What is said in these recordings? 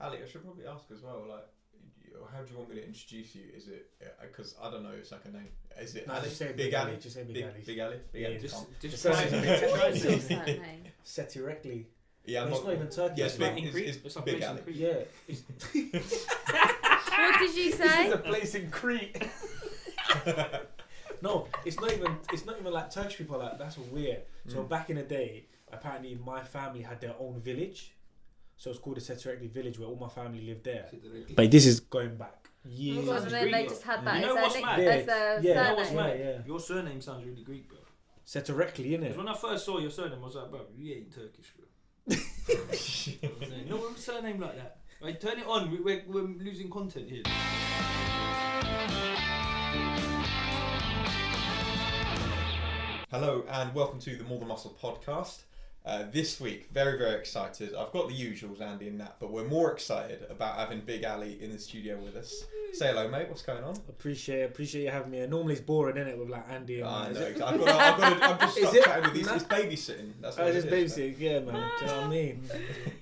Ali, I should probably ask as well, like, how do you want me to introduce you? Is it, because I don't know, it's like a name. Is it Ali? Just say Big Ali? Just say Big Ali. Big Ali? Big Ali. Just What is your surname? Setirekli. Yeah, It's not even Turkey. Yeah, it's it's Big Ali. Yeah. What did you say? It's a place in Crete. No, it's not even like Turkish people. Like that's weird. So back in the day, apparently my family had their own village, so it's called the Setirekli village where all my family lived there. But this is going back years. Oh my God, and then they just had that You know what's mad? as their Yeah, surname. you know what's mad? Yeah. Your surname sounds really Greek, bro. Setirekli, innit? Because when I first saw your surname, I was like, bro, you ain't Turkish, bro. No surname like that. Right, turn it on. We're losing content here. Hello and welcome to the More Than Muscle podcast. This week, very, very excited. I've got the usuals, Andy and Nat, but we're more excited about having Big Ali in the studio with us. Say hello, mate. What's going on? Appreciate you having me. Normally it's boring, innit, with like Andy and I know. I'm just stuck chatting with these. It's babysitting. That's what just it is, babysitting, yeah, man. Do you know what I mean?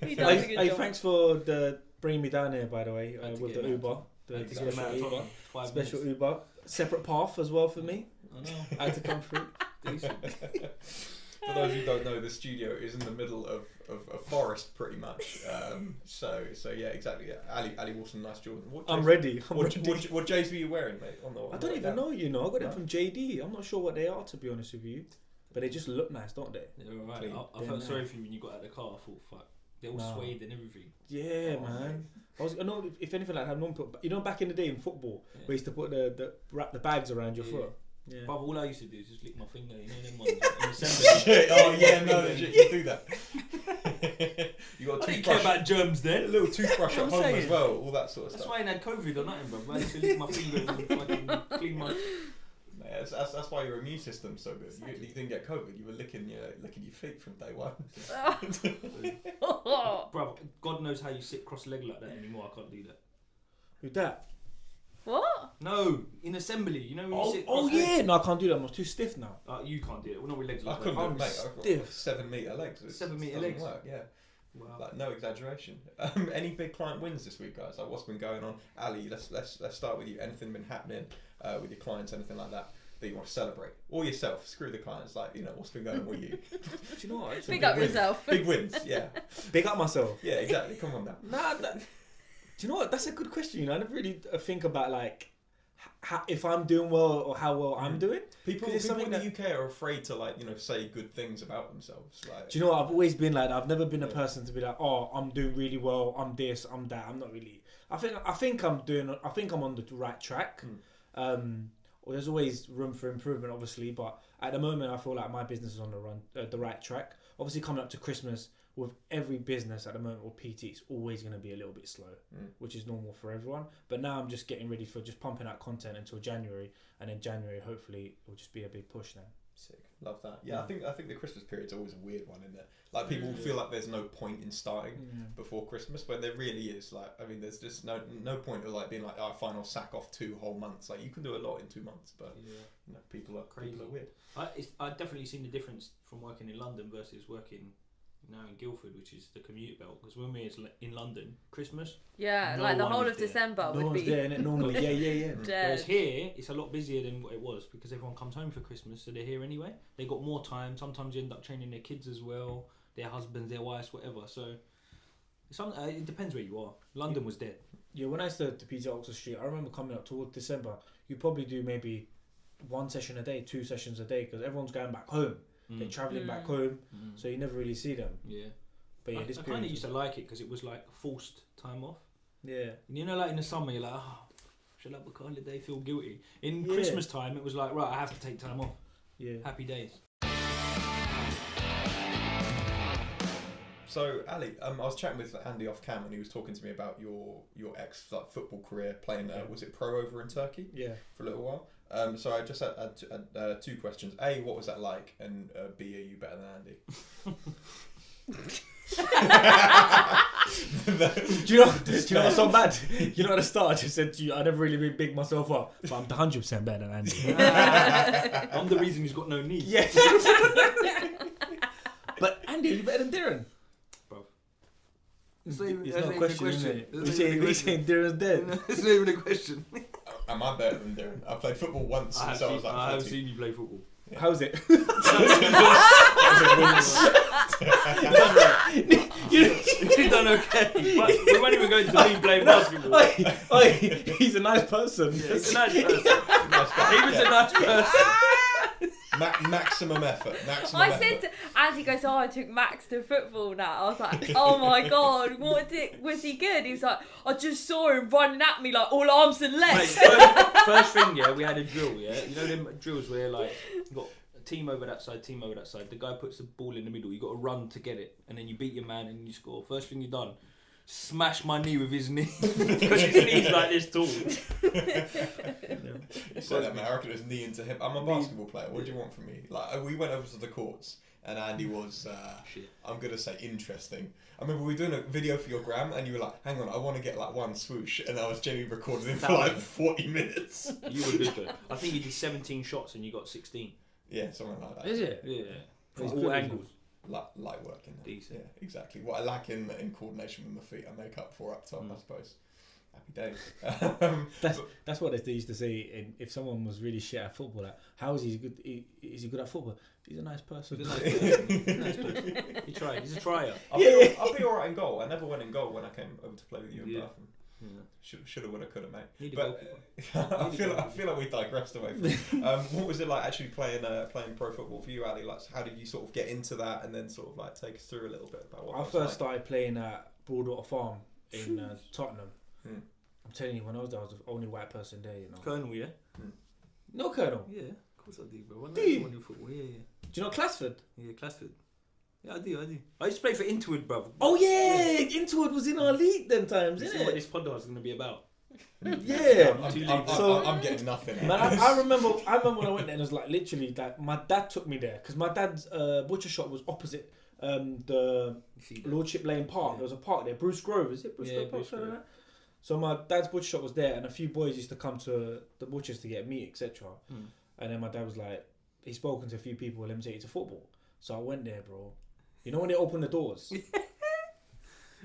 He does a good job. Thanks for bringing me down here, by the way, with the Uber. The special Uber. Separate path as well for me. I know. I had to come through. For those who don't know, the studio is in the middle of a forest, pretty much. So yeah, exactly. Yeah. Ali Wilson, nice Jordan. I'm ready. What J's were you wearing, mate? I don't even know. You know, I got them from JD. I'm not sure what they are, to be honest with you, but they just look nice, don't they? They're alright. I felt sorry for you when you got out of the car. I thought, fuck, they're all suede and everything. Yeah, man. I know, if anything like that, back in the day in football, we used to put wrap the bags around your foot. Yeah. But all I used to do is just lick my finger, you know them ones in assembly. Oh yeah, no, legit, you do that. You got a I didn't toothbrush. care about germs then. A little toothbrush at home as well, all that sort of That's stuff. why I ain't had COVID or nothing, bro. I used to lick my fingers and fucking clean my... Yeah, that's why your immune system's so good. You didn't get COVID. You were licking your feet from day one. Bro, God knows how you sit cross-legged like that anymore. I can't do that. Who's that? What? No, in assembly, you know when you sit cross-legged? Yeah, no, I can't do that. I'm too stiff now. You can't do it. We're not with legs I like couldn't, that. mate. I've got stiff. 7 metre legs. 7 metre doesn't legs? Work, yeah. Wow. Like no exaggeration. Any big client wins this week, guys? Like what's been going on? Ali, let's start with you. Anything been happening with your clients? Anything like that you want to celebrate? Or yourself? Screw the clients. Like what's been going on with you? Do you know what? Pick up yourself. Big wins. Yeah. Big up myself. Yeah, exactly. Come on now. Do you know what? That's a good question. I never really think about like if I'm doing well or how well I'm doing. People in the UK are afraid to say good things about themselves. Like, do you know what? I've always been like that. I've never been a person to be like, oh, I'm doing really well. I'm this. I'm that. I'm not really. I think I'm on the right track. Well, there's always room for improvement, obviously, but at the moment, I feel like my business is on the right track. Obviously, coming up to Christmas, with every business at the moment or PT, it's always going to be a little bit slow, which is normal for everyone. But now I'm just getting ready for just pumping out content until January, and in January, hopefully, it will just be a big push now. Sick, love that. Yeah, I think the Christmas period's always a weird one, isn't it? Like people feel like there's no point in starting before Christmas, but there really is. Like, I mean, there's just no point of like being like, oh, fine, I'll sack off 2 whole months. Like you can do a lot in 2 months, but people are crazy. People are weird. I've definitely seen the difference from working in London versus working now in Guildford, which is the commute belt. Because when we was in London, Christmas, like the whole of December would be there, innit? Normally, yeah. Whereas here, it's a lot busier than what it was because everyone comes home for Christmas, so they're here anyway. They got more time. Sometimes you end up training their kids as well, their husbands, their wives, whatever. So it depends where you are. London was dead. Yeah, when I started to PT Oxford Street, I remember coming up towards December. You probably do maybe 1 session a day, 2 sessions a day, because everyone's going back home. They're travelling back home, so you never really see them. Yeah. But yeah, I kind of used to like it because it was like forced time off. Yeah. And like in the summer, you're like, oh, should I book a holiday? Feel guilty. In Christmas time, it was like, right, I have to take time off. Yeah. Happy days. So Ali, I was chatting with Andy off cam, and he was talking to me about your ex football career playing. Was it pro over in Turkey? Yeah. For a little while. So I just had 2 questions. A, what was that like? And B, are you better than Andy? Do you know what's so bad? You know at the start I just said to you, I never really been big myself up, but I'm 100% better than Andy. I'm the reason he's got no knees. Yeah. But Andy, are you better than Darren? Bro. It's not even, It's that's not a even question, That's isn't not even a it? We saying Darren's dead. No, it's not even a question. Am I better than Darren? I played football once since I was like 14. I have seen you play football. Yeah. How's it? You've done okay. But we weren't even going to leave playing basketball. He's a nice person. Yeah, he's a nice person. He was a nice person. Maximum effort. I said to Andy goes, I took Max to football now. I was like, oh my god, was he good? He was like, I just saw him running at me like all arms and legs. Mate, first thing, we had a drill, you know them drills where like you got a team over that side, the guy puts the ball in the middle, you got to run to get it, and then you beat your man and you score. First thing you done, smash my knee with his knee because his knee's like this tall. You said that, man. I reckon it was knee into hip. I'm a basketball player. What do you want from me? Like, we went over to the courts, and Andy was, I'm gonna say, interesting. I remember we were doing a video for your gram, and you were like, "Hang on, I want to get like one swoosh," and I was genuinely recording him for like 40 minutes. You were good though. I think you did 17 shots and you got 16. Yeah, something like that. Is it? Yeah. From all angles. Light work in there. Decent. Yeah, exactly. What I lack in coordination with my feet, I make up for up top, I suppose. Happy days. That's what they used to say. If someone was really shit at football, like, how is he good? Is he good at football? He's a nice person. He's a nice person. He tried. He's a trier. I'll be alright in goal. I never went in goal when I came over to play with you in Batham. Yeah. Shoulda, woulda, coulda, mate. But I feel like we digressed away from. What was it like actually playing pro football for you, Ali? Like, how did you sort of get into that, and then sort of like take us through a little bit about what? I first started playing at Broadwater Farm in Tottenham. I'm telling you, when I was there, I was the only white person there. You know. Colonel, yeah. No Colonel. Yeah, of course I do, bro. Do you? Football. Yeah. Do you know Classford? Yeah, Classford. Yeah, I do. I used to play for Interwood, bro. Oh yeah, Interwood was in our league them times, isn't it? What this podcast is going to be about. Yeah. I'm getting nothing. Man, I remember when I went there, and it was like literally like my dad took me there because my dad's butcher shop was opposite the Lordship Lane Park. There was a park there, Bruce Grove, is it? Bruce Grove. So my dad's butcher shop was there, and a few boys used to come to the butchers to get meat, etc. And then my dad was like, he's spoken to a few people, let me take you to football. So I went there, bro. You know when they open the doors?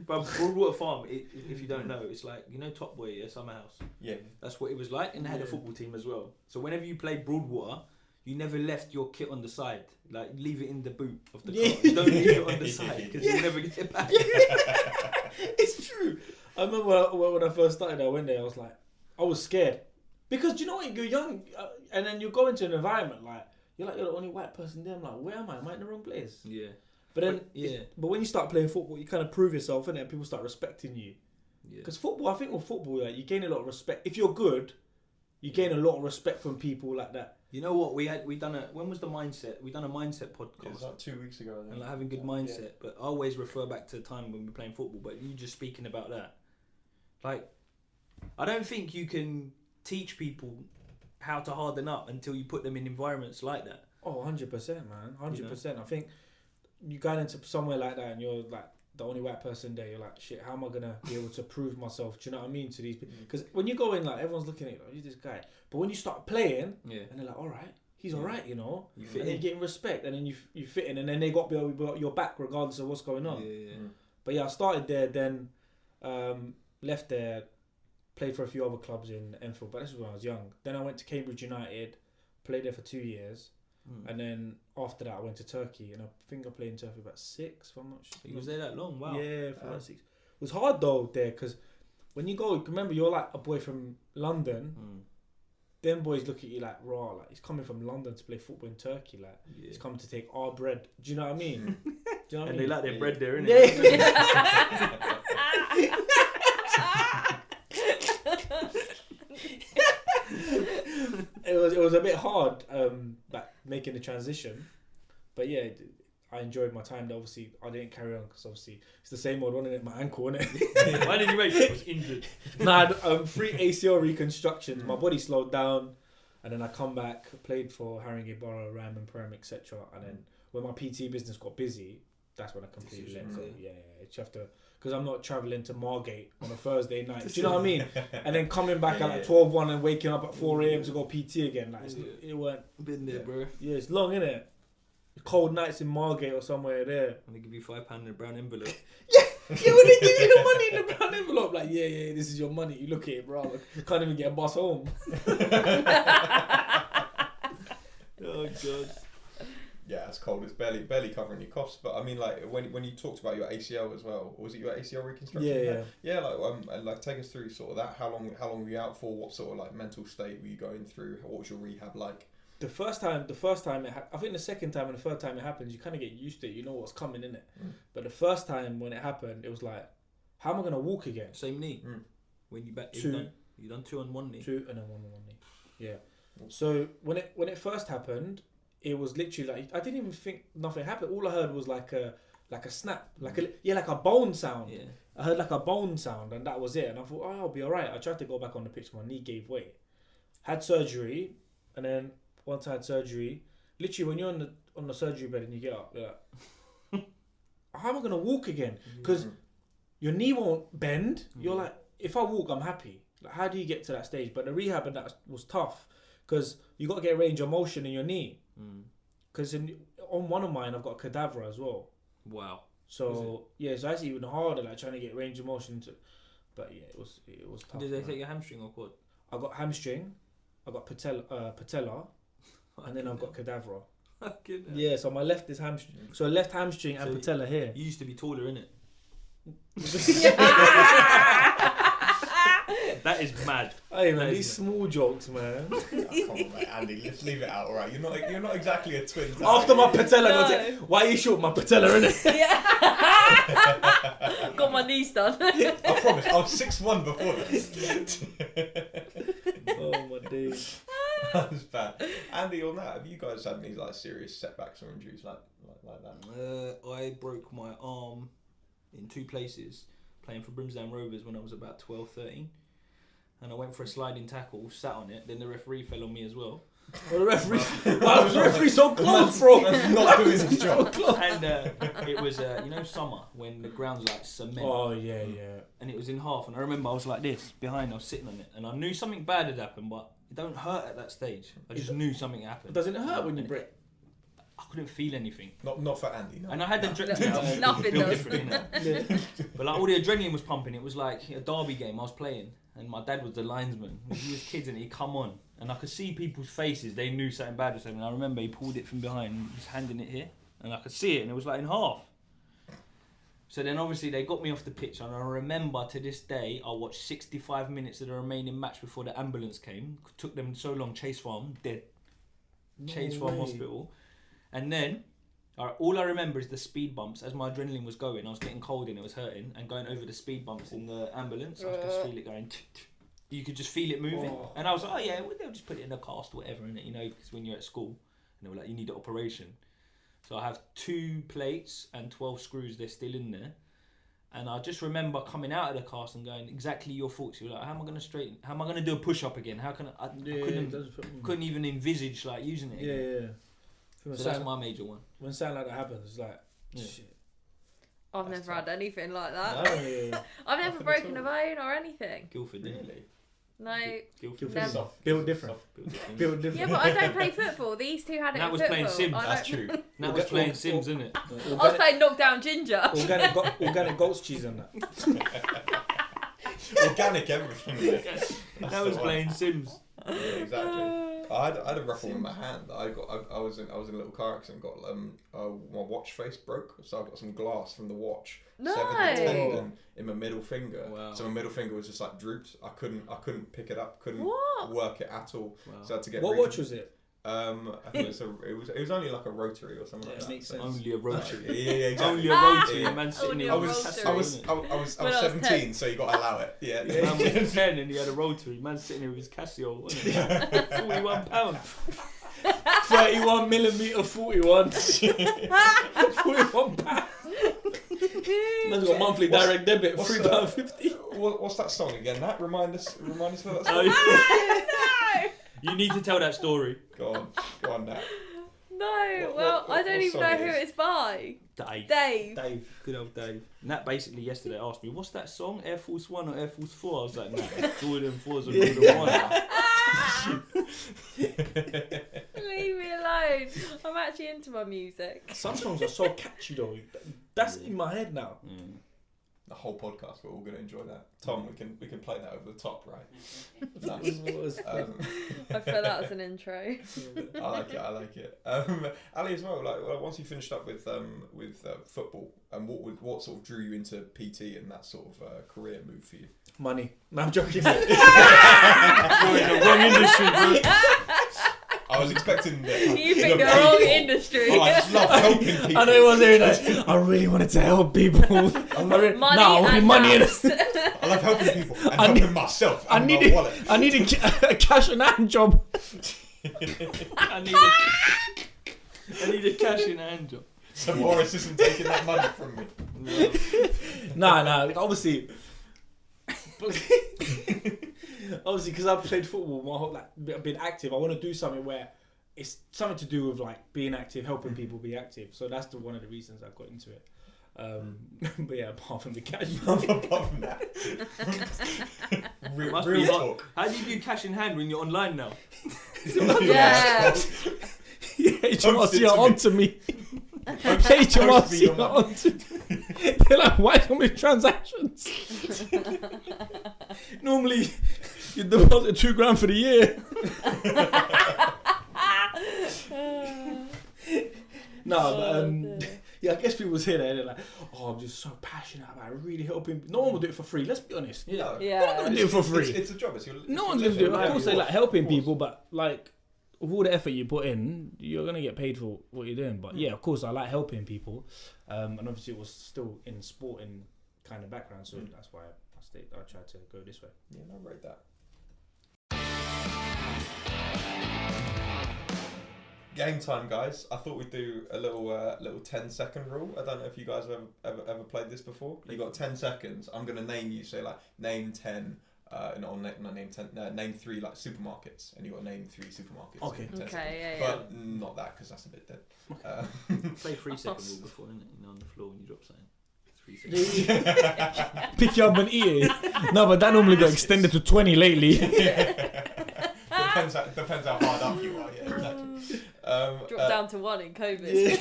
But Broadwater Farm, if you don't know, it's like, you know Top Boy, Summer House? Yeah. That's what it was like, and they had a football team as well. So whenever you played Broadwater, you never left your kit on the side. Like, leave it in the boot of the car. You don't leave it on the side, because you'll never get it back. It's true. I remember when I first started, I went there, I was scared. Because do you know what, you're young, and then you go into an environment, like, you're the only white person there. I'm like, where am I? Am I in the wrong place? Yeah. But then, but when you start playing football, you kind of prove yourself, innit? And people start respecting you. Because football, I think with football, like, you gain a lot of respect. If you're good, you gain a lot of respect from people like that. You know what? When was the mindset? We done a mindset podcast. It was like 2 weeks ago. And like having good mindset. Yeah. But I always refer back to the time when we were playing football. But you just speaking about that. Like, I don't think you can teach people how to harden up until you put them in environments like that. Oh, 100%, man. 100%. I think you going into somewhere like that and you're like the only white person there, you're like, shit, how am I going to be able to prove myself? Do you know what I mean? To these people. Because when you go in, like, everyone's looking at you, who's this guy? But when you start playing, and they're like, all right, he's all right, you know? You fit in. You're getting respect, and then you fit in, and then they got your back regardless of what's going on. But yeah, I started there, then left there, played for a few other clubs in Enfield, but this was when I was young. Then I went to Cambridge United, played there for 2 years. And then after that I went to Turkey, and I think I played in Turkey about 6, if I'm not sure. You was there that long? Wow. Yeah, for about 6. It was hard though there, because when you go, remember you're like a boy from London, them boys look at you like, raw, like he's coming from London to play football in Turkey, like he's coming to take our bread. Do you know what I mean? Do you know what and I mean? they like their bread there, innit? It was a bit hard, like making the transition, but yeah, I enjoyed my time there. Obviously, I didn't carry on because obviously it's the same old one, isn't it? My ankle, isn't it? Why did you make it? I was injured. Nah, 3 ACL reconstructions. My body slowed down, and then I come back, played for Haringey Borough, Ram and Prem, etc. And then when my PT business got busy, that's when I completely let go. Yeah, you have to. Because I'm not travelling to Margate on a Thursday night. Do you know what I mean? And then coming back at like 12:01 and waking up at 4 a.m. to go PT again. Like, it weren't... Been there, bro. Yeah, it's long, innit? cold nights in Margate or somewhere there. And they give you £5 in a brown envelope. Yeah, when they give you the money in the brown envelope, like, yeah, this is your money. You look at it, bro. I can't even get a bus home. Oh god. Yeah, it's cold. It's barely covering your costs. But I mean, like when you talked about your ACL as well, or was it your ACL reconstruction? Yeah. Like take us through sort of that. How long were you out for? What sort of like mental state were you going through? What was your rehab like? The first time I think the second time and the third time it happens, you kind of get used to it. You know what's coming in it. But the first time when it happened, it was like, how am I gonna walk again? Same knee. When you back, Two. You done 2 on one knee. 2 and then 1 on 1 knee. Yeah. So when it first happened, it was literally like I didn't even think nothing happened. All I heard was like a snap, like a bone sound. Yeah. I heard like a bone sound, and that was it. And I thought, oh, I'll be alright. I tried to go back on the pitch, my knee gave way. Had surgery, and then once I had surgery, literally when you're on the surgery bed and you get up, you're like, how am I gonna walk again? Because your knee won't bend. You're like, if I walk, I'm happy. Like, how do you get to that stage? But the rehab and that was tough because you got to get range of motion in your knee. Because on one of mine, I've got a cadaver as well. Wow. So so that's even harder, like trying to get range of motion. But yeah, it was tough. Did they take your hamstring or quad? I got hamstring, I got patella, and then I've got cadaver. Yeah, so my left is hamstring. So left hamstring and patella here. You used to be taller, innit? That is mad. Hey man, these small jokes, man. Oh, come on, mate, Andy, let's leave it out, alright? You're not exactly a twin. After my patella, why are you short? My patella, innit? Yeah. Got my knees done. I promise, I was 6'1" before this. Oh my days. That was bad. Andy, on that, have you guys had any like serious setbacks or injuries like that? I broke my arm in 2 places playing for Brimsdown Rovers when I was about 12, 13. And I went for a sliding tackle, sat on it, then the referee fell on me as well. Well, the referee, why was the referee so close, bro? Not doing his job. And it was, summer when the ground's like cement. Oh, yeah. And it was in half. And I remember I was like this, behind, I was sitting on it. And I knew something bad had happened, but it don't hurt at that stage. I just knew something happened. Doesn't it hurt when you break? I couldn't feel anything. Not for Andy, no. And I had the adrenaline. Nothing does. Different, innit? But like all the adrenaline was pumping. It was like a derby game I was playing. And my dad was the linesman. He was kids and he'd come on. And I could see people's faces. They knew something bad was happening. I remember he pulled it from behind and was handing it here. And I could see it and it was like in half. So then obviously they got me off the pitch. And I remember to this day, I watched 65 minutes of the remaining match before the ambulance came. Took them so long. Chase Farm, dead. Chase Farm Hospital. And then, all I remember is the speed bumps. As my adrenaline was going, I was getting cold and it was hurting. And going over the speed bumps in the ambulance, I could just feel it going. You could just feel it moving. Oh. And I was like, oh yeah, well, they'll just put it in a cast or whatever, innit? Because when you're at school, and they were like, you need an operation. So I have 2 plates and 12 screws, they're still in there. And I just remember coming out of the cast and going, exactly your thoughts. You were like, how am I going to straighten? How am I going to do a push-up again? How can I couldn't even envisage like using it again. Yeah. So that's my major one. When something like that happens, it's like, shit. I've never had anything like that. No. I've never broken a bone or anything. Guildford, really? No. Guildford. Never. Built different. Yeah, but I don't play football. These two had it in football. That was playing Sims. That's true. That was playing Sims, isn't it? I was playing Knockdown Ginger. Organic goat's cheese on that. Organic everything. That was playing Sims. Yeah, exactly. I had a rough one with my hand. I was in a little car accident. Got my watch face broke, so I got some glass from the watch. No. Severed the tendon in my middle finger. Wow. So my middle finger was just like drooped. I couldn't pick it up. Couldn't What? work it at all. Wow. So I had to get. What watch was it? I think it was only like a rotary or something like that. Makes sense. Only a rotary. Yeah, exactly. Only a rotary. Yeah. Man sitting Only here. a I was When I was 17, 10. so you got to allow it. Yeah. Man was 10 and he had a rotary. Man sitting here with his Casio. Wasn't it? £41. 31mm 41. 41 pounds. Man's got monthly direct debit, £3.50. What's that song again? That remind us what that song. No. You need to tell that story. Go on now. No. What I don't even know song who it is? it's by. Dave. Good old Dave. And that basically yesterday asked me, what's that song? Air Force 1 or Air Force 4? I was like, no, Jordan 4s or Jordan 1. Leave me alone. don't. I'm actually into my music. Some songs are so catchy though. That's in my head now. The whole podcast, we're all going to enjoy that. Tom, we can play that over the top, right? I feel that was an intro. I like it. Ali, as well. Like, once you finished up with football, and what sort of drew you into PT and that sort of career move for you? Money. No, I'm joking. You're in the wrong industry, bro. I was expecting that. You picked the wrong industry. Oh, I just love helping people. I know it was very nice. I really wanted to help people. Money and money. I love helping people and helping myself. And my wallet. I needed a cash in hand job. I need a cash in hand job. So Boris isn't taking that money from me. Nah. Obviously, because I've played football my whole I've been active. I want to do something where it's something to do with like being active, helping people be active. So that's one of the reasons I got into it. But yeah, apart from the cash, Apart from that, Must real be talk. How do you do cash in hand when you're online now? Yeah. HMRC are onto me. HMRC are onto me. They're like, why so many transactions? Normally, you deposit $2,000 for the year. Yeah, I guess people say that and they're like, oh, I'm just so passionate about really helping. No one will do it for free. Let's be honest. Yeah. They're not gonna do it for free. It's a job. No one's gonna do it. Of course, they like helping people, but like with all the effort you put in, you're gonna get paid for what you're doing. But yeah, of course, I like helping people, and obviously it was still in sporting kind of background, so that's why I tried to go this way. Yeah, I rate that. Game time, guys. I thought we'd do a little 10-second rule. I don't know if you guys have ever played this before. You got 10 seconds. I'm gonna name you. Say like name 10. Name 3 like supermarkets, and you got to name 3 supermarkets. Okay. Okay. Yeah. But not that, because that's a bit dead. Play 3-second rule before, innit? You know, on the floor when you drop something. 3 seconds. Pick you up and eat it. No, but that normally got extended to 20 lately. Depends how hard up you are. Yeah, exactly. Dropped down to 1 in COVID.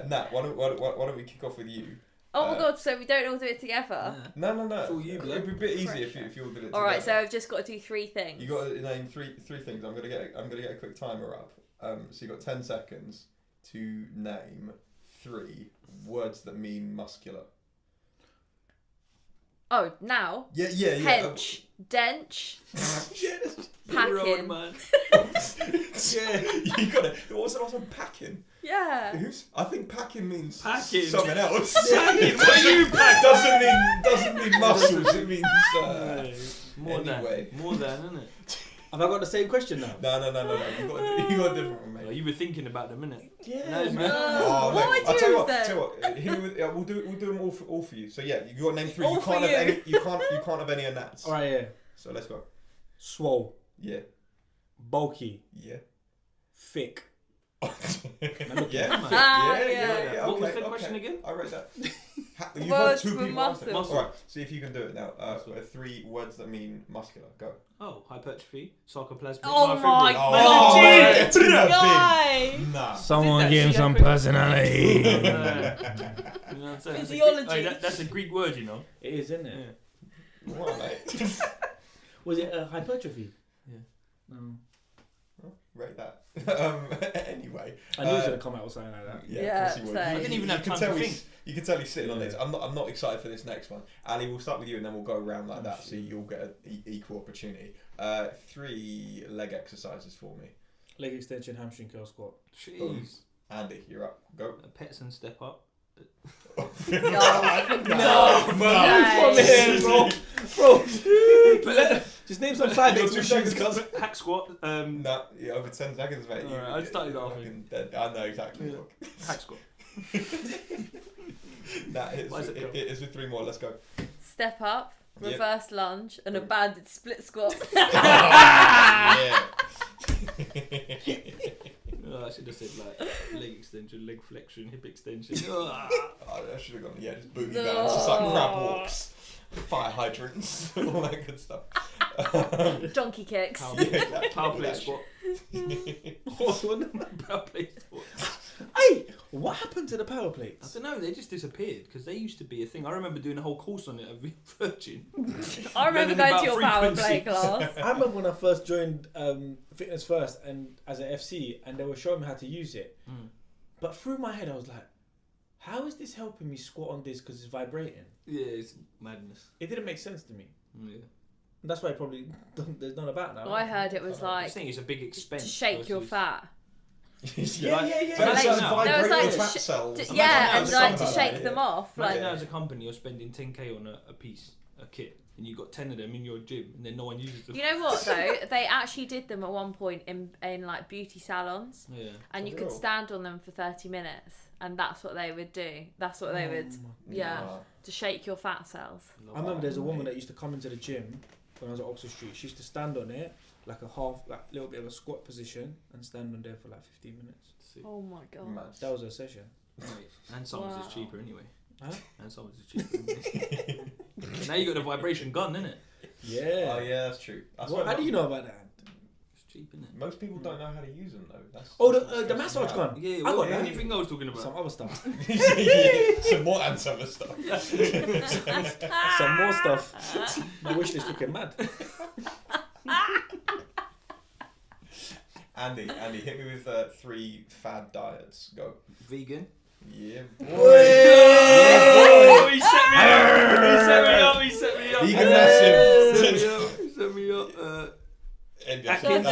Nat, why don't we kick off with you? Oh my god, so we don't all do it together? No. It's all you, It'd be a bit easier if you all did it together. Alright, so I've just got to do 3 things. You got to name three things. I'm gonna get a quick timer up. So you got 10 seconds to name 3 words that mean muscular. Oh, now? Yeah. Hench, dench, packing. Yeah, you got it. What was it also packing? Yeah. I think packing means Packing. something else. Packing? What are you packing? Doesn't mean muscles. It means more anyway. than, isn't it? Have I got the same question now? No. You got a different one, mate. You were thinking about them, innit? Yeah. No, man. What would I'll you tell you then? what. We'll do them all for you. So yeah, you got to name 3. All You for can't have you. any. You can't have any of Nats. All right, yeah. So let's go. Swole, Yeah. bulky, Yeah. thick. Yeah. Yeah. What was the question again? I read that. You've Words had 2 for people answer. muscle. Alright, see if you can do it now. 3 words that mean muscular. Go. Oh, hypertrophy, sarcoplasmic. Oh my Oh, god. yeah. Guy. Nah. Someone Did that give him shit some quick. personality. You know what I'm saying? Physiology. That's a Greek word, you know. It is, isn't it? Yeah. What, mate? Was it hypertrophy? Yeah. No. Rate that. Anyway. I knew it was going to come out with something like that. Yeah, of course you would. same. You- I didn't even you have can time tell to he's- think. You can tell he's sitting on Yeah. this. I'm not excited for this next one. Ali, we'll start with you and then we'll go around like that, so you'll get an equal opportunity. 3 leg exercises for me. Leg extension, hamstring curl, squat. Jeez. Andy, you're up. Go. Pets and step up. No. Bro. Just name some side You're legs. 2 seconds, cuz. Hack squat. No, yeah, over 10 seconds, mate. Alright, I started you're laughing. fucking dead. I know exactly. Yeah. Hack squat. Nah, Bicep curl. it is with 3 more. Let's go. Step up, Yep. reverse lunge, and a banded split squat. Yeah. I should have said like leg extension, leg flexion, hip extension. Oh, I should have gone. Yeah, just boogie bands, just like crab walks, fire hydrants, all that good stuff. Donkey kicks. Power play squat. What's one? Power play squat. Hey, what happened to the power I plates? don't know, they just disappeared because they used to be a thing. I remember doing a whole course on it at Virgin. I remember Learning going about to your power play frequencies. class. I remember when I first joined Fitness First and as an FC, and they were showing me how to use it. But through my head, I was like, how is this helping me squat on this because it's vibrating? Yeah, it's madness. It didn't make sense to me. Yeah. That's why probably there's none about now. Well, I heard it was I like think it's a big expense. to shake your versus- fat. Yeah. But like- that's now. There was vibrating like fat cells. Yeah, and Imagine like to something shake that, them yeah. off. Imagine Like as a company, you're spending 10k on a piece, a kit, and you've got 10 of them in your gym, and then no one uses them. you know what though? They actually did them at one point in like beauty salons, Yeah. and you For could real? stand on them for 30 minutes, and that's what they would do. That's what they would, yeah, to shake your fat cells. I remember there's a woman that used to come into the gym when I was at Oxford Street. She used to stand on it like a half, like little bit of a squat position, and stand on there for like 15 minutes. Oh my god. Mad. That was her session. Right. And someone's is Wow. cheaper anyway. Huh? And someone's is cheaper. Anyway. Now you got the vibration gun, innit? Yeah. Oh yeah, that's true. That's What, why how do you know about that? It's cheap, innit? Most people don't know how to use them though. That's Oh, that's the what's massage stressing gun. Yeah, I well, got that. anything I was talking about. Some other stuff. Some more and some other stuff. Some more stuff. My wish list looking mad. Andy, hit me with 3 fad diets. Go. Vegan. Yeah. Oh, he set me up. He set me up. Vegan massive. He set me up. That's You're your 10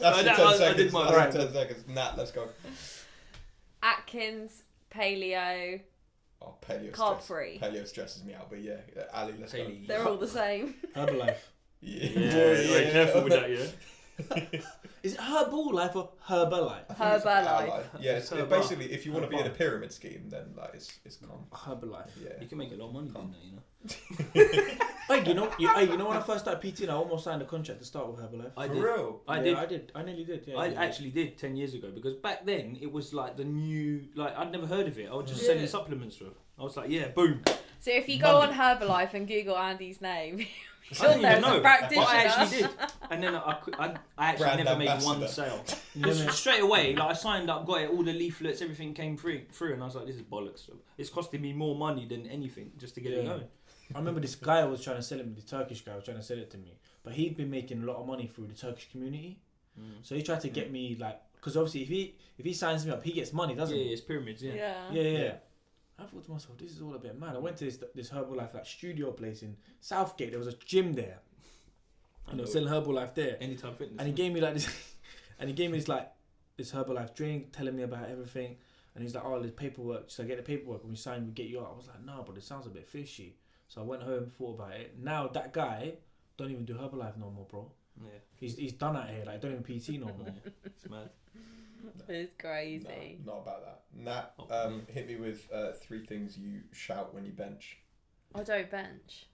I seconds. did mine. That's your 10 seconds. Nat, let's go. Atkins, paleo, Oh, paleo carb stress. free. Paleo stresses me out, but yeah, Ali, let's go. Paleo. They're all the same. Herbalife. Yeah. Careful with that, yeah. Is it Herbalife or Herbalife? I think it's Herbalife. Yeah, It's it's Herbal. basically if you want to be in a Herbal. pyramid scheme, then like it's calm. Herbalife. Yeah. You can make a lot of money doing that, you know. Hey, you know when I first started PTing, I almost signed a contract to start with Herbalife. I For did. real? I Yeah, did. I did. I nearly did. Yeah, I yeah. actually did 10 years ago because back then it was like the new, like I'd never heard of it. I was just Yeah. selling supplements to them. I was like, yeah, boom. So if you go Monday. on Herbalife and Google Andy's name, I you'll didn't know even as a know, but practitioner. I actually did. And then I actually Brand never made ambassador. one sale. Yeah, Because man. straight away, like I signed up, got it, all the leaflets, everything came through, and I was like, this is bollocks. So it's costing me more money than anything just to get it Yeah. going. I remember this guy was trying to sell it, the Turkish guy was trying to sell it to me, but he'd been making a lot of money through the Turkish community. So he tried to get me like, because obviously if he signs me up, he gets money, doesn't Yeah, he? it's pyramids, yeah. Yeah. I thought to myself, this is all a bit mad. I went to this Herbalife like studio place in Southgate. There was a gym there, and they were selling Herbalife there. Anytime Fitness. And he gave me like this, and he gave me this like this Herbalife drink, telling me about everything. And he's like, "Oh, there's paperwork. So I get the paperwork. When we sign, we get you out." I was like, "No, but it sounds a bit fishy." So I went home, thought about it. Now that guy don't even do Herbalife no more, bro. Yeah, He's done out here. Like don't even PT no more. it's mad. It's crazy. No, not about that. Nat, hit me with 3 things you shout when you bench. I don't bench.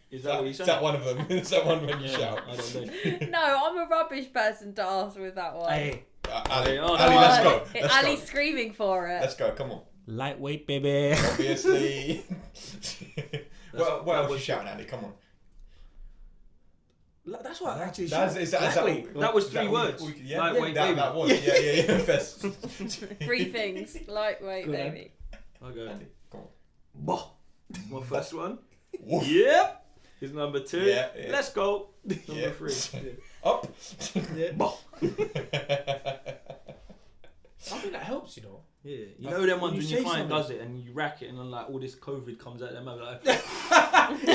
Is that what you Is said? that one of them? Is that one when you Yeah, shout? I don't know. No, I'm a rubbish person to ask with that one. Hey, Ali, Oh, Ali, no. let's go. Let's Ali's go. screaming for it. Let's go. Come on. lightweight, baby. Obviously. What that else you was- shouting, Ali? Come on. That's what I actually. Is that Lightweight. That was is that 3 all we- words. we- yeah, Lightweight that, baby. that was. Yeah. Best. 3 things. Lightweight, Go on. baby. I'll go. Andy, come on. Bah. My first one. Woof. Yep. Is number 2. Yeah. Let's go. Yeah. Number 3. Up. Yeah. Bah. I think that helps, you know. Yeah, you know them ones you when say your client something. does it and you rack it and then like all this COVID comes out their mouth like. And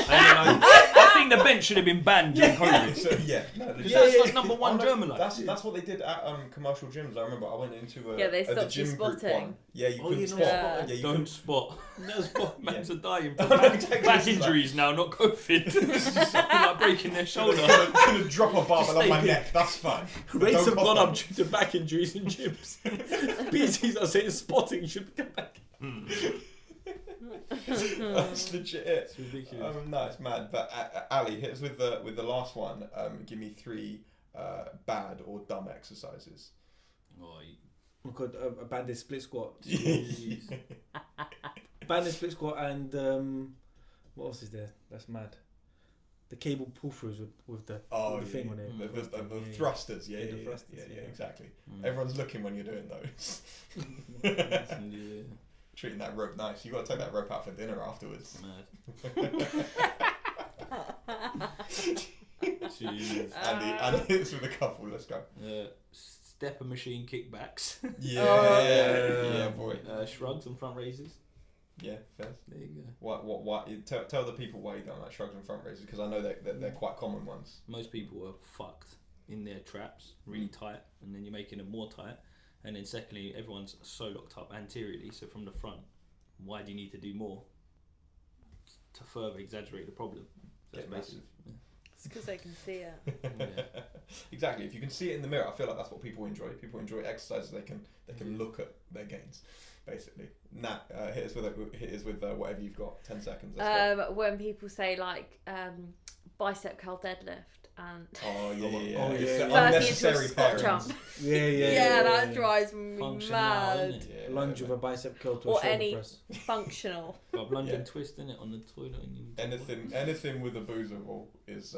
I think the bench should have been banned during COVID. So, yeah. No, Because yeah. that's like number 1 Oh, no, German. That's what they did at commercial gyms. I remember I went into Yeah, they the stopped you gym group spotting. one. Yeah, you Oh, couldn't you spot. know Yeah. Yeah, you Don't couldn't. spot. No spot. Man's are dying No, from no, exactly. back It's like- injuries now, not COVID. like breaking their shoulder. Gonna drop a barbell on my stay neck. That's fine. Rates Don't have cough gone on up due to back injuries in gyms. PTs are saying spotting should come back. That's legit it. It's ridiculous. No, it's mad. But Ali, hit us with the last one. Give me 3 bad or dumb exercises. Oh, We could a banded split squat. jeez. Banded split squat and what else is there? That's mad. the cable pull-throughs with the thing on it. The thrusters, yeah, exactly. Everyone's looking when you're doing those. Treating that rope nice. You got to take that rope out for dinner afterwards. Jeez. Andy, it's with a couple. Let's go. Stepper machine kickbacks. Yeah, boy. Shrugs and front raises. Yeah, fair. There you go. What? Tell the people why you don't like shrugs and front raises, because I know they're quite common ones. Most people are fucked in their traps, really tight, and then you're making them more tight. And then secondly, everyone's so locked up anteriorly, so from the front, why do you need to do more to further exaggerate the problem? That's massive. Yeah. It's because they can see it. Exactly. If you can see it in the mirror, I feel like that's what people enjoy. People enjoy exercises they can look at their gains, basically. Nat, hit us with whatever you've got. 10 seconds. When people say like bicep curl deadlift and unnecessary squat jump. Yeah, that drives me mad. Lunge with a bicep curl to a or shoulder any press. Functional. Got lunge and twist in it on the toilet. Anything with a boozer ball is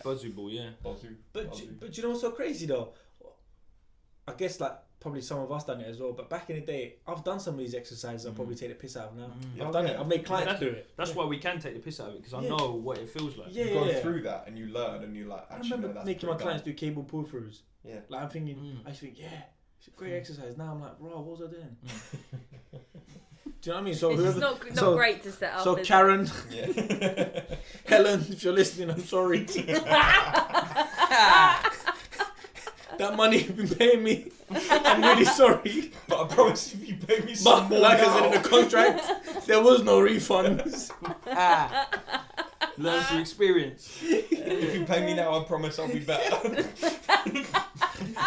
Buzzy ball, yeah. But you know what's so crazy though? I guess like probably some of us done it as well. But back in the day, I've done some of these exercises. I'll probably take the piss out of now. I've done it. I've made clients do it. That's why we can take the piss out of it, because I know what it feels like. You go through that and you learn, and you like. Actually, I remember making my clients do cable pull throughs. Yeah. Like I'm thinking, I used to think, it's a great exercise. Now I'm like, bro, what was I doing? Do you know what I mean? So it's not great to set up. So Karen, Helen, if you're listening, I'm sorry. That money you've been paying me, I'm really sorry. But I promise if you pay me some more like I said in the contract, there was no refunds. Learn through experience. If you pay me now, I promise I'll be better.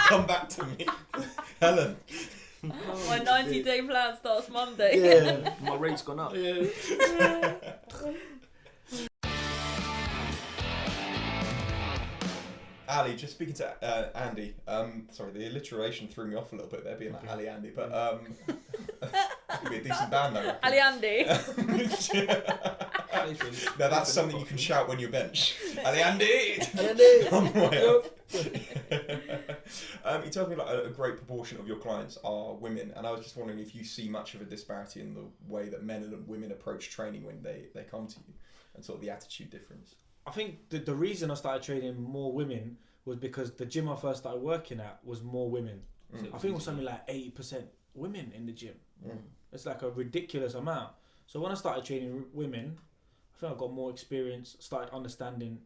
Come back to me. Helen. My 90-day plan starts Monday. Yeah. My rate's gone up. Yeah. Ali, just speaking to Andy. Sorry, the alliteration threw me off a little bit there, being like Ali Andy, but could be a decent band though. Ali Andy. Now that's something you can shout when you bench. Ali Andy. You told me like a great proportion of your clients are women, and I was just wondering if you see much of a disparity in the way that men and women approach training when they come to you, and sort of the attitude difference. I think the reason I started training more women was because the gym I first started working at was more women. I think it was something like 80% women in the gym. It's like a ridiculous amount. So when I started training women, I think I got more experience, started understanding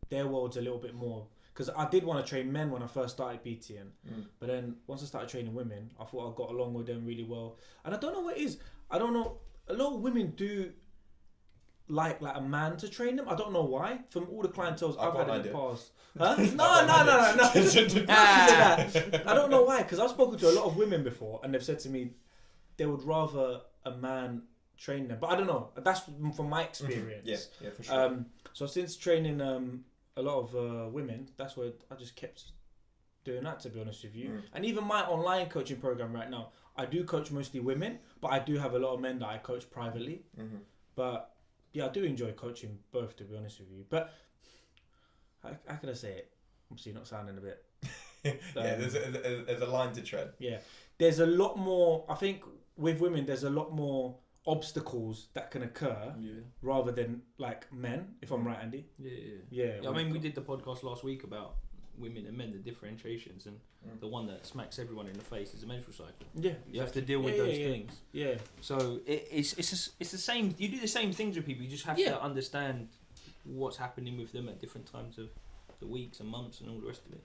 their worlds a little bit more. Because I did want to train men when I first started PTing. But then once I started training women, I thought I got along with them really well. And I don't know what it is. I don't know. A lot of women do like a man to train them. I don't know why. From all the clientele I've had in the past. Huh? No. I don't know why, because I've spoken to a lot of women before and they've said to me they would rather a man train them. But I don't know. That's from my experience. Yeah, for sure. So since training a lot of women, that's where I just kept doing that, to be honest with you. And even my online coaching program right now, I do coach mostly women, but I do have a lot of men that I coach privately. But yeah, I do enjoy coaching both, to be honest with you. But how can I say it? Obviously, not sounding a bit. There's a line to tread. Yeah, there's a lot more. I think with women, there's a lot more obstacles that can occur rather than like men. If I'm right, Andy. Yeah. I mean, we did the podcast last week about women and men, the differentiations, and the one that smacks everyone in the face is the menstrual cycle. Yeah, you have to deal with those things. Yeah. So it's the same. You do the same things with people. You just have to understand what's happening with them at different times of the weeks and months and all the rest of it.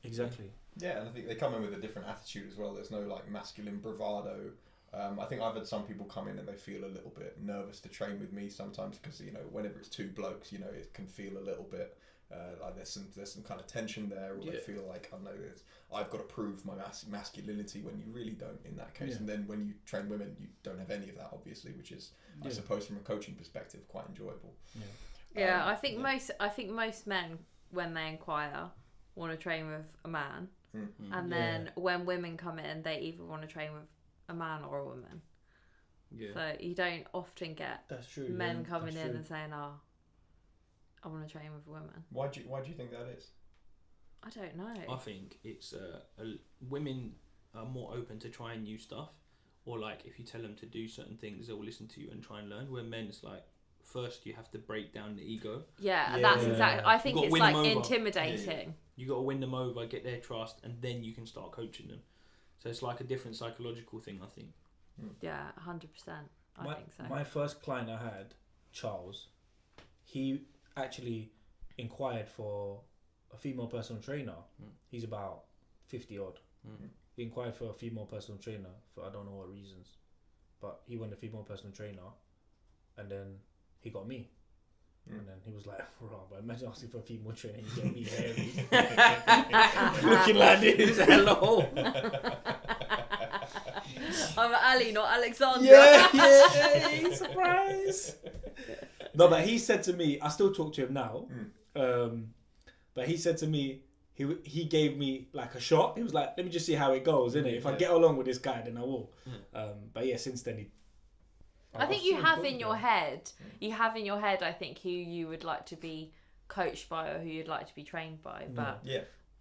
Exactly. Yeah, and I think they come in with a different attitude as well. There's no like masculine bravado. I think I've had some people come in and they feel a little bit nervous to train with me sometimes because whenever it's two blokes, it can feel a little bit. Like there's some kind of tension there, or they feel like I've got to prove my masculinity when you really don't in that case. And then when you train women, you don't have any of that, obviously, which is I suppose from a coaching perspective quite enjoyable. I think most men, when they inquire, want to train with a man, and then when women come in, they either want to train with a man or a woman. So you don't often get men coming in and saying, I want to train with women. Why do you think that is? I don't know. I think it's women are more open to trying new stuff, or like if you tell them to do certain things, they will listen to you and try and learn. Where men, it's like first you have to break down the ego. Yeah, that's exactly. I think it's like intimidating. Yeah. You got to win them over, get their trust, and then you can start coaching them. So it's like a different psychological thing, I think. Yeah, 100%. I think so. My first client I had, Charles, he actually inquired for a female personal trainer. He's about 50 odd. He inquired for a female personal trainer for I don't know what reasons, but he wanted a female personal trainer, and then he got me. And then he was like, "Bro, but imagine asking for a female trainer and you get me hairy, looking like this." Hello. I'm Ali, not Alexander. Yeah, surprise. No, but he said to me, I still talk to him now. But he said to me, he gave me like a shot. He was like, "Let me just see how it goes, innit? If I get along with this guy, then I will." But yeah, since then I think you have in your head. I think who you would like to be coached by or who you'd like to be trained by. But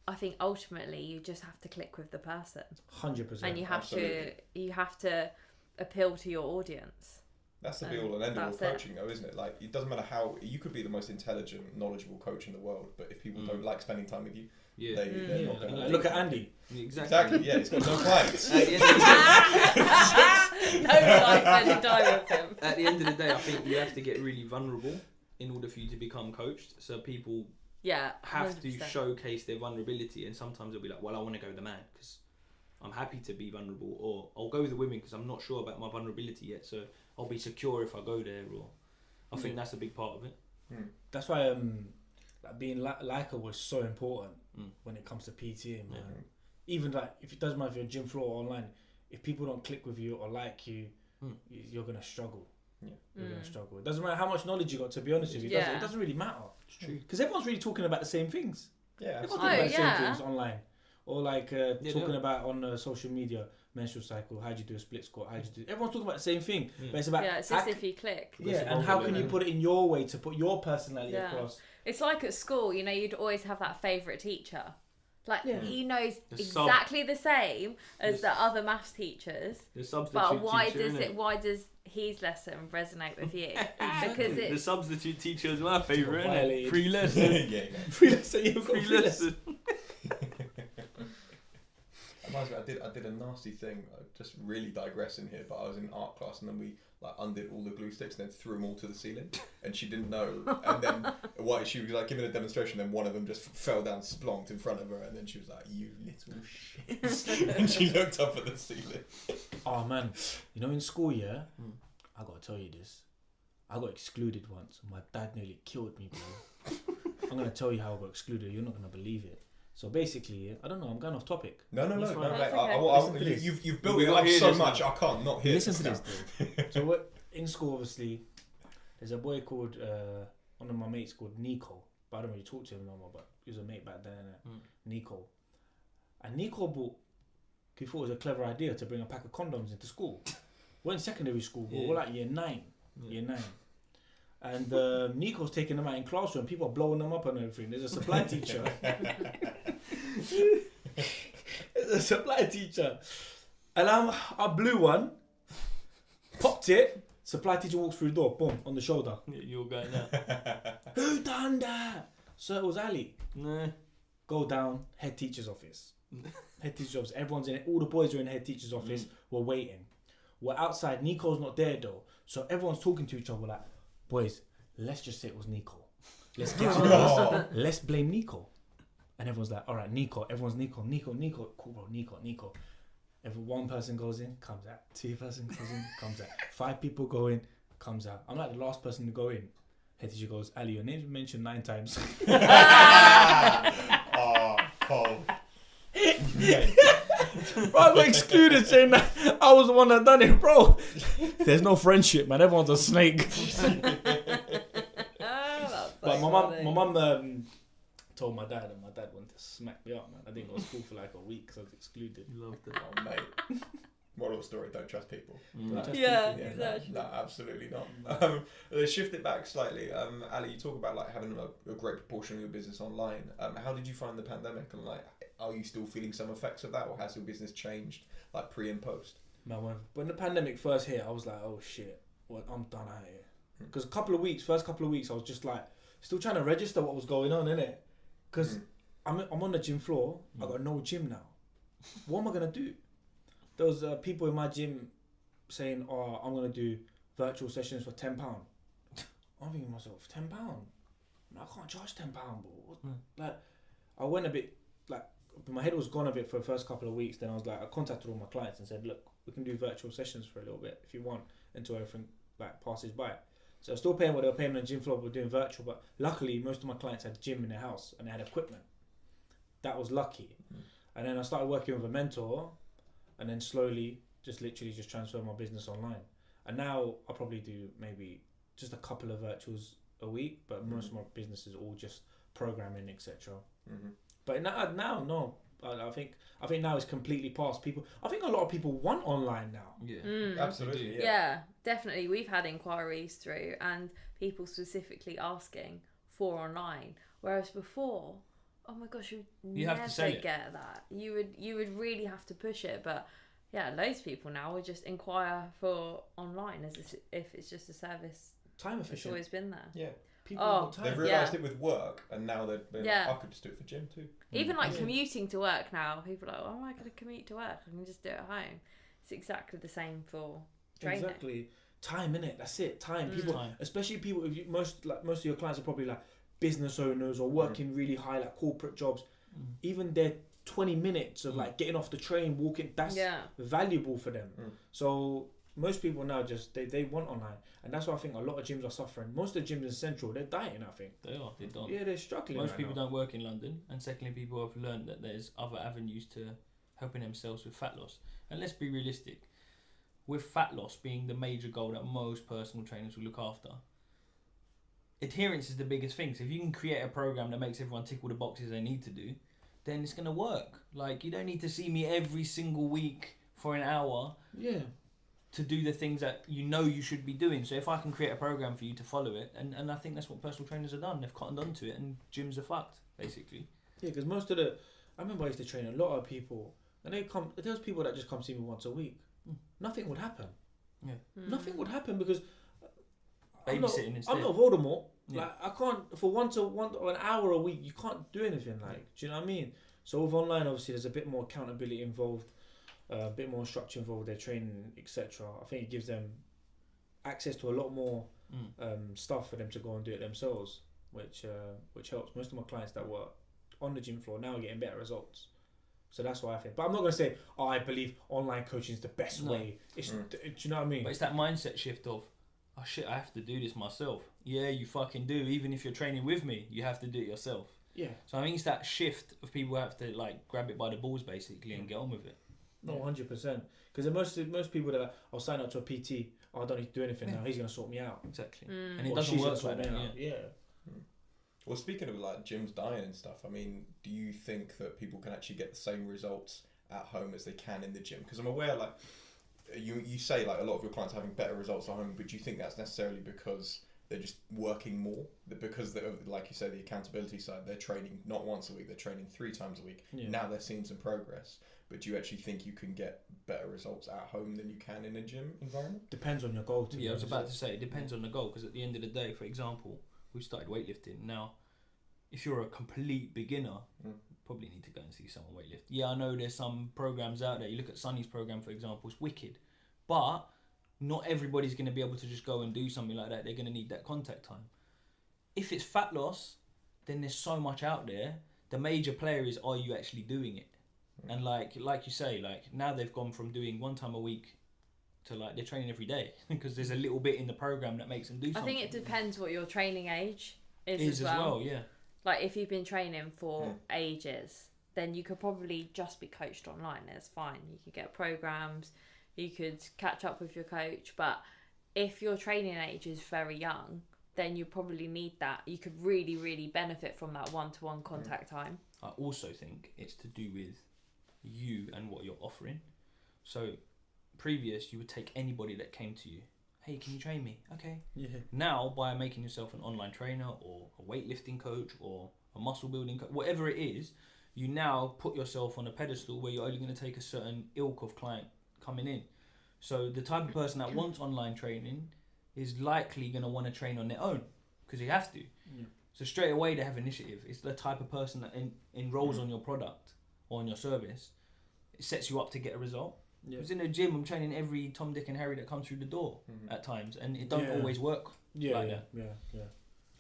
I think ultimately you just have to click with the person. 100%. And you have to appeal to your audience. That's the be all and end all coaching, though, isn't it? Like, it doesn't matter how you could be the most intelligent, knowledgeable coach in the world, but if people don't like spending time with you, they're not going to. Look at Andy. Exactly. Yeah, he's got no clients. No clients spending time with him. At the end of the day, I think you have to get really vulnerable in order for you to become coached. So people have 100%. to showcase their vulnerability, and sometimes they'll be like, "Well, I want to go with the man because I'm happy to be vulnerable," or "I'll go with the women because I'm not sure about my vulnerability yet, so I'll be secure if I go there." Or I think that's a big part of it. That's why being likable is so important when it comes to PT, man. Even like if it doesn't matter if you're on gym floor or online, if people don't click with you or like you, you're gonna struggle. You're gonna struggle. It doesn't matter how much knowledge you got. To be honest with you, it doesn't really matter. It's true because everyone's really talking about the same things. Yeah, everyone's talking about the same things online, or like talking about on social media. Menstrual cycle, how do you do a split squat, how do you do... Everyone's talking about the same thing, but it's about... Yeah, it's just if you click. Yeah, and how can you put it in your way to put your personality across? It's like at school, you know, you'd always have that favourite teacher. Like, he knows exactly the same as the other maths teachers. The substitute but why teacher, why does his lesson resonate with you? Because it's... The substitute teacher is my favourite, isn't it? Free lesson. Free lesson, you've got free lesson. I did a nasty thing. Just really digressing here, but I was in art class and then we like undid all the glue sticks and then threw them all to the ceiling, and she didn't know. And then she was like giving a demonstration, then one of them just fell down, splonked in front of her, and then she was like, "You little shit!" And she looked up at the ceiling. Oh man, you know in school, I gotta tell you this. I got excluded once. My dad nearly killed me, bro. I'm gonna tell you how I got excluded. You're not gonna believe it. So basically, I don't know, I'm going off topic. No, okay. You've built it up so much, I can't not hear Listen to this, though. So in school, obviously, there's a boy called, one of my mates called Nico, but I don't really talk to him no more, but he was a mate back then, Nico. And Nico he thought it was a clever idea to bring a pack of condoms into school. We're in secondary school, but we're like year 9. And Nico's taking them out in classroom. People are blowing them up and everything. There's a supply teacher. There's a supply teacher. And I blew one, popped it. Supply teacher walks through the door, boom, on the shoulder. Yeah, you're going now. Who done that? So it was Ali. Nah. Go down, head teacher's office. Head teacher's office. Everyone's in it. All the boys are in the head teacher's office. We're waiting. We're outside. Nico's not there though. So everyone's talking to each other like, boys, let's just say it was Nico. Let's blame Nico. And everyone's like, all right, Nico. Everyone's Nico. Cool, bro, Nico. One person goes in, comes out. 2 person goes in, comes out. 5 people go in, comes out. I'm like the last person to go in. Head teacher goes, Ali, your name's mentioned 9 times. Bro, I got excluded saying that I was the one that done it, bro. There's no friendship, man. Everyone's a snake. But my mum told my dad, and my dad wanted to smack me up, man. I didn't go to school for like a week because I was excluded. Loved it. Oh, mate. Moral of the story: don't trust people. Exactly. No, absolutely not. Let's shift it back slightly. Ali, you talk about like having a great proportion of your business online. How did you find the pandemic, and like, are you still feeling some effects of that, or has your business changed like pre and post? Man, when the pandemic first hit, I was like, oh shit, well, I'm done out here. Because first couple of weeks, I was just like still trying to register what was going on, innit? Because I'm on the gym floor. I got no gym now. What am I gonna do? There was people in my gym saying, "Oh, I'm gonna do virtual sessions for £10." I'm thinking to myself, £10? I can't charge £10, bro. Like, I went a bit like my head was gone a bit for the first couple of weeks. Then I was like, I contacted all my clients and said, "Look, we can do virtual sessions for a little bit if you want," until everything like passes by. So I was still paying what they were paying on the gym floor, but doing virtual. But luckily, most of my clients had gym in their house and they had equipment. That was lucky. And then I started working with a mentor, and then slowly, literally transfer my business online. And now I probably do maybe just a couple of virtuals a week, but most of my business is all just programming, etc. But now, no. I think now it's completely past people. I think a lot of people want online now. Yeah, absolutely. Yeah, definitely. We've had inquiries through and people specifically asking for online, whereas before, oh my gosh, you never have to say get that. You would really have to push it. But yeah, loads of people now would just inquire for online as if it's just a service. Time efficient. It's always been there. Yeah. They've realised it with work, and now they're like, I could just do it for gym too. Even like commuting to work now, people are like, oh, am I going to commute to work? I can just do it at home. It's exactly the same for training. Exactly. Time, innit? That's it. Time. People, especially people, most of your clients are probably like business owners or working really high, like corporate jobs. Even their 20 minutes of like getting off the train, walking, that's valuable for them. So most people now they want online, and that's why I think a lot of gyms are suffering. Most of the gyms in Central, they're dying. I think they're done. Yeah, they're struggling. Most people don't work in London, and secondly, people have learned that there's other avenues to helping themselves with fat loss. And let's be realistic, with fat loss being the major goal that most personal trainers will look after, adherence is the biggest thing. So if you can create a program that makes everyone tick all the boxes they need to do, then it's gonna work. Like, you don't need to see me every single week for an hour. Yeah. To do the things that you should be doing. So if I can create a program for you to follow it, and I think that's what personal trainers have done. They've cottoned onto it, and gyms are fucked, basically. Yeah, because I remember I used to train a lot of people, and there was people that just come see me once a week. Nothing would happen. Yeah. Nothing would happen because babysitting instead. I'm not Voldemort. Yeah. Like, I can't for an hour a week. You can't do anything. Like, do you know what I mean? So with online, obviously, there's a bit more accountability involved. A bit more structure involved with their training, etc. I think it gives them access to a lot more stuff for them to go and do it themselves, which helps. Most of my clients that were on the gym floor now are getting better results. So that's why I think. But I'm not going to say, I believe online coaching is the best way. Do you know what I mean? But it's that mindset shift of, oh shit, I have to do this myself. Yeah, you fucking do. Even if you're training with me, you have to do it yourself. Yeah. So I think it's that shift of people who have to like grab it by the balls basically and get on with it. No, 100%. Because most people that I'll sign up to a PT, I don't need to do anything now. He's going to sort me out. Exactly. And it doesn't work like that. Yeah. Well, speaking of like gyms dying and stuff, I mean, do you think that people can actually get the same results at home as they can in the gym? Because I'm aware, like, you say like a lot of your clients are having better results at home, but do you think that's necessarily because they're just working more? Because like you say, the accountability side, they're training not once a week, they're training 3 times a week. Yeah. Now they're seeing some progress. But do you actually think you can get better results at home than you can in a gym environment? Depends on your goal. I was about to say, it depends on the goal, because at the end of the day, for example, we started weightlifting. Now, if you're a complete beginner, probably need to go and see someone weightlift. Yeah, I know there's some programs out there. You look at Sonny's program, for example, it's wicked. But not everybody's going to be able to just go and do something like that. They're going to need that contact time. If it's fat loss, then there's so much out there. The major player is, are you actually doing it? And like you say, like now they've gone from doing 1 time a week to like they're training every day because there's a little bit in the program that makes them do something. I think it depends what your training age is as well. Yeah. Like if you've been training for ages, then you could probably just be coached online. It's fine. You could get programs, you could catch up with your coach. But if your training age is very young, then you probably need that. You could really, really benefit from that one-to-one contact time. I also think it's to do with you and what you're offering. So previous, you would take anybody that came to you. Hey, can you train me? Okay. Yeah. Now, by making yourself an online trainer or a weightlifting coach or a muscle building coach, whatever it is, you now put yourself on a pedestal where you're only going to take a certain ilk of client coming in. So the type of person that wants online training is likely going to want to train on their own because they have to. Yeah. So straight away they have initiative. It's the type of person that enrolls on your product or on your service. It sets you up to get a result. Yeah. Because in the gym, I'm training every Tom, Dick and Harry that comes through the door at times, and it don't always work like that. Yeah.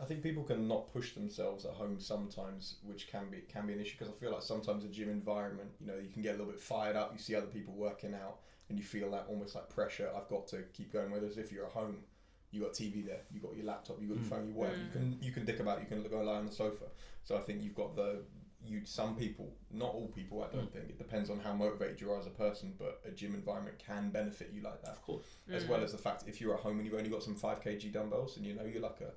I think people can not push themselves at home sometimes, which can be an issue, because I feel like sometimes the gym environment, you know, you can get a little bit fired up. You see other people working out, and you feel that almost like pressure. I've got to keep going. Whereas if you're at home, you got TV there, you got your laptop, you got your phone, you whatever. You can dick about. You can go lie on the sofa. So I think you've got some people, not all people, I don't think. It depends on how motivated you are as a person, but a gym environment can benefit you like that. Of course. As well as the fact if you're at home and you've only got some 5 kg dumbbells and you know you're like a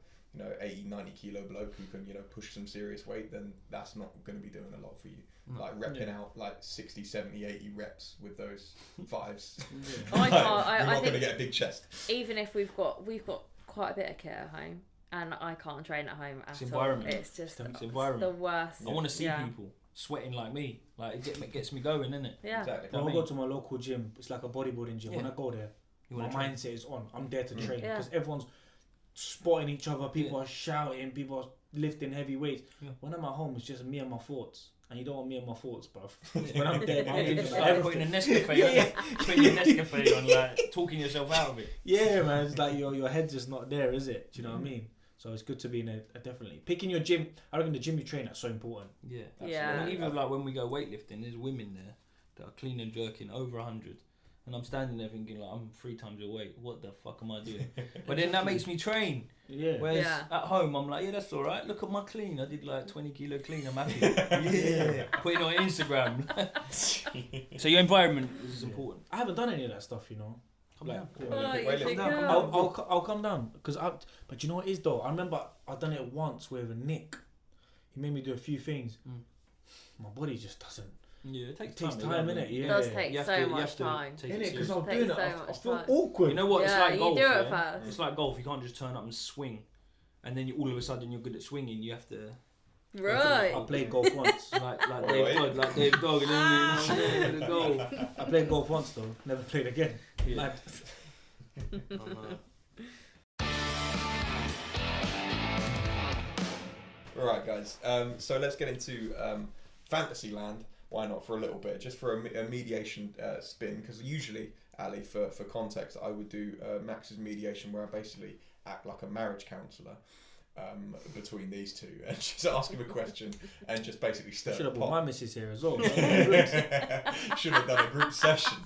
80, 90 kilo bloke who can, push some serious weight, then that's not going to be doing a lot for you. Like repping out like 60, 70, 80 reps with those fives. I can't. You're not going to think get a big chest. even if we've got quite a bit of kit at home, and I can't train at home at all. Environment. It's just environment. the worst. I want to see people sweating like me. Like it gets me going, innit? Yeah. Exactly. When I go to my local gym, it's like a bodybuilding gym. Yeah. When I go there, my mindset is on. I'm there to train Yeah. because everyone's spotting each other. People are shouting. People are lifting heavy weights. Yeah. When I'm at home, it's just me and my thoughts. And you don't want me and my thoughts, bruv. When I'm there, I'm It's thinking like about putting a everything. Nescafe putting your Nescafe on, like talking yourself out of it. Yeah, man. It's like your head's just not there, is it? Do you know what I mean? So it's good to be in a definitely picking your gym. I reckon the gym you train at is so important. Yeah. Yeah. I mean, even like when we go weightlifting, there's women there that are clean and jerking over 100. And I'm standing there thinking like, I'm 3 times your weight. What the fuck am I doing? But then that makes me train. Yeah. Whereas at home, I'm like, yeah, that's all right. Look at my clean. I did like 20 kilo clean. I'm happy. Yeah. Putting it on Instagram. So your environment is important. I haven't done any of that stuff, Come down. I'll come down because but you know what it is though? I remember I done it once with Nick. He made me do a few things. My body just doesn't. Yeah, it takes time, innit? Yeah. It does take so much time. Innit? Because I'm Takes doing it, so I much feel time. awkward. You know what? It's like golf. you do it yeah? first. It's like golf. You can't just turn up and swing, and then all of a sudden you're good at swinging. You have to. Right. I played golf once. like Dave Dog, and then the goal. I played golf once though. Never played again. Yeah. Alright guys, so let's get into fantasy land. Why not for a little bit, just for a mediation spin, because usually, Ali, for context, I would do Max's mediation where I basically act like a marriage counsellor between these two and just ask him a question and just basically stir Should the have brought pot. my missus here as well. Should have done a group session.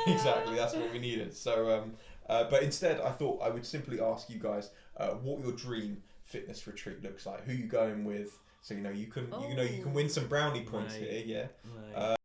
Exactly, that's what we needed. So, but instead, I thought I would simply ask you guys what your dream fitness retreat looks like. Who you going with? So you can win some brownie points here. Yeah.